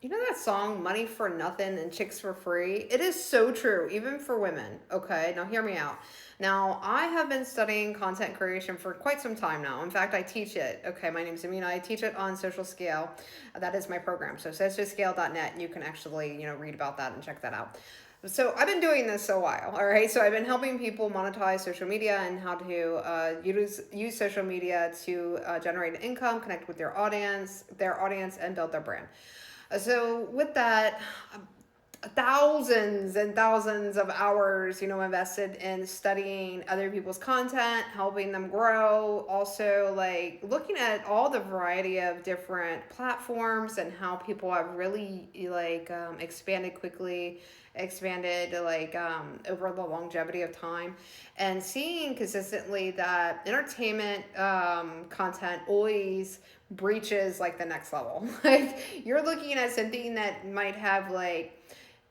You know that song, Money for Nothing and Chicks for Free? It is so true, even for women. Okay, now hear me out. Now, I have been studying content creation for quite some time now. In fact, I teach it. Okay, my name is Amina. I teach it on Social Scale. That is my program. So, socialscale.net, and you can actually, read about that and check that out. So, I've been doing this a while, all right? So, I've been helping people monetize social media and how to use social media to generate income, connect with their audience, and build their brand. So with that, thousands and thousands of hours, invested in studying other people's content, helping them grow, also like looking at all the variety of different platforms and how people have really expanded quickly, expanded over the longevity of time, and seeing consistently that entertainment content always breaches like the next level. Like you're looking at something that might have like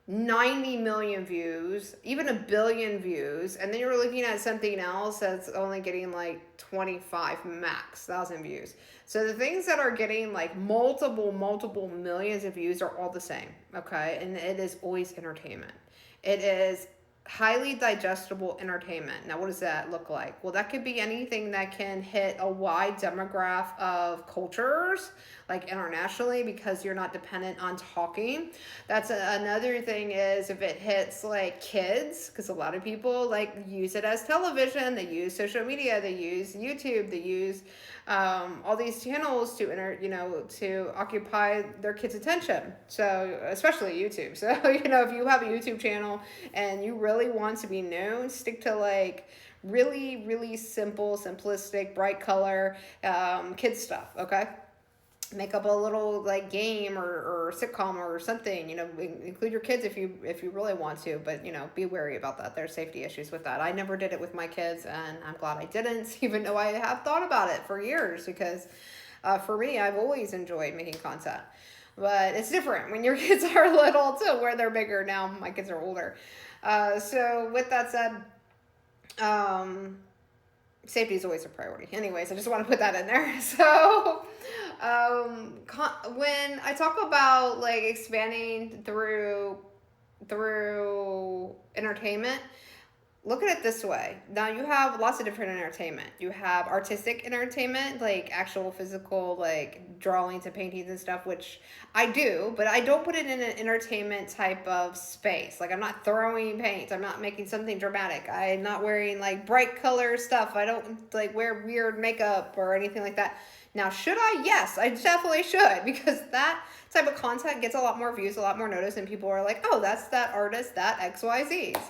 90 million views, even a billion views, and then you're looking at something else that's only getting like 25 max thousand views. So the things that are getting like multiple millions of views are all the same, okay? And it is always entertainment. It is highly digestible entertainment. Now, what does that look like? Well, that could be anything that can hit a wide demographic of cultures, like internationally, because you're not dependent on talking. Another thing is if it hits like kids, because a lot of people like use it as television, they use social media, they use YouTube, they use all these channels to occupy their kids' attention. So especially YouTube. So if you have a YouTube channel and you really want to be known, stick to like really simple, simplistic, bright color kids stuff. Okay, make up a little like game or sitcom or something, include your kids if you really want to, but be wary about that. There's safety issues with that. I never did it with my kids, and I'm glad I didn't, even though I have thought about it for years, because for me, I've always enjoyed making content. But it's different when your kids are little to where they're bigger. Now my kids are older. So with that said, um safety is always a priority. Anyways, I just want to put that in there. So, when I talk about like expanding through entertainment, look at it this way. Now you have lots of different entertainment. You have artistic entertainment, like actual physical, like drawings and paintings and stuff, which I do, but I don't put it in an entertainment type of space. Like I'm not throwing paint. I'm not making something dramatic. I'm not wearing like bright color stuff. I don't like wear weird makeup or anything like that. Now, should I? Yes, I definitely should, because that type of content gets a lot more views, a lot more notice, and people are like, oh, that's that artist, that XYZs.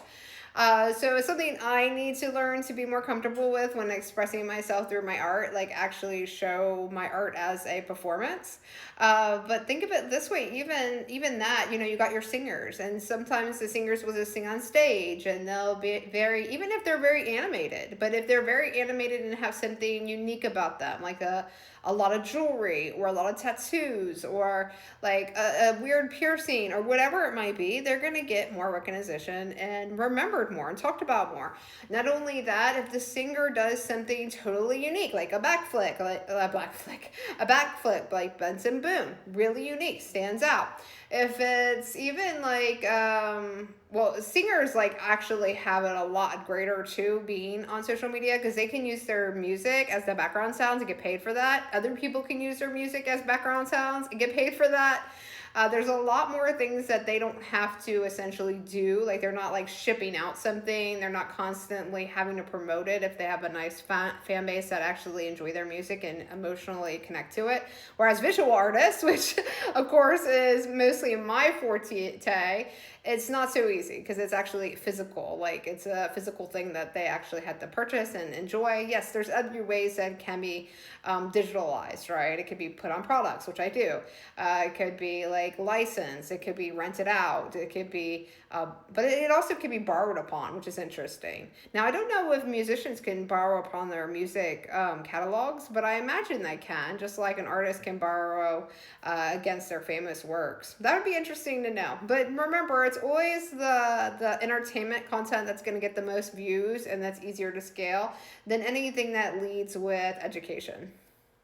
So it's something I need to learn to be more comfortable with when expressing myself through my art, like actually show my art as a performance. But think of it this way, even that, you got your singers, and sometimes the singers will just sing on stage, and they'll be even if they're very animated, but if they're very animated and have something unique about them, like a lot of jewelry or a lot of tattoos or like a weird piercing or whatever it might be, they're going to get more recognition and remembered more and talked about more. Not only that, if the singer does something totally unique, like a backflip, a backflip like Benson Boone, really unique, stands out. If it's even like singers like actually have it a lot greater too being on social media, because they can use their music as the background sounds and get paid for that. Other people can use their music as background sounds and get paid for that. There's a lot more things that they don't have to essentially do. Like they're not like shipping out something. They're not constantly having to promote it if they have a nice fan base that actually enjoy their music and emotionally connect to it. Whereas visual artists, which of course is mostly my forte, it's not so easy because it's actually physical. Like it's a physical thing that they actually had to purchase and enjoy. Yes, there's other ways that can be digitalized, right? It could be put on products, which I do. It could be like licensed. It could be rented out. It could be, but it also could be borrowed upon, which is interesting. Now, I don't know if musicians can borrow upon their music catalogs, but I imagine they can, just like an artist can borrow against their famous works. That would be interesting to know. But remember, it's always the entertainment content that's going to get the most views and that's easier to scale than anything that leads with education.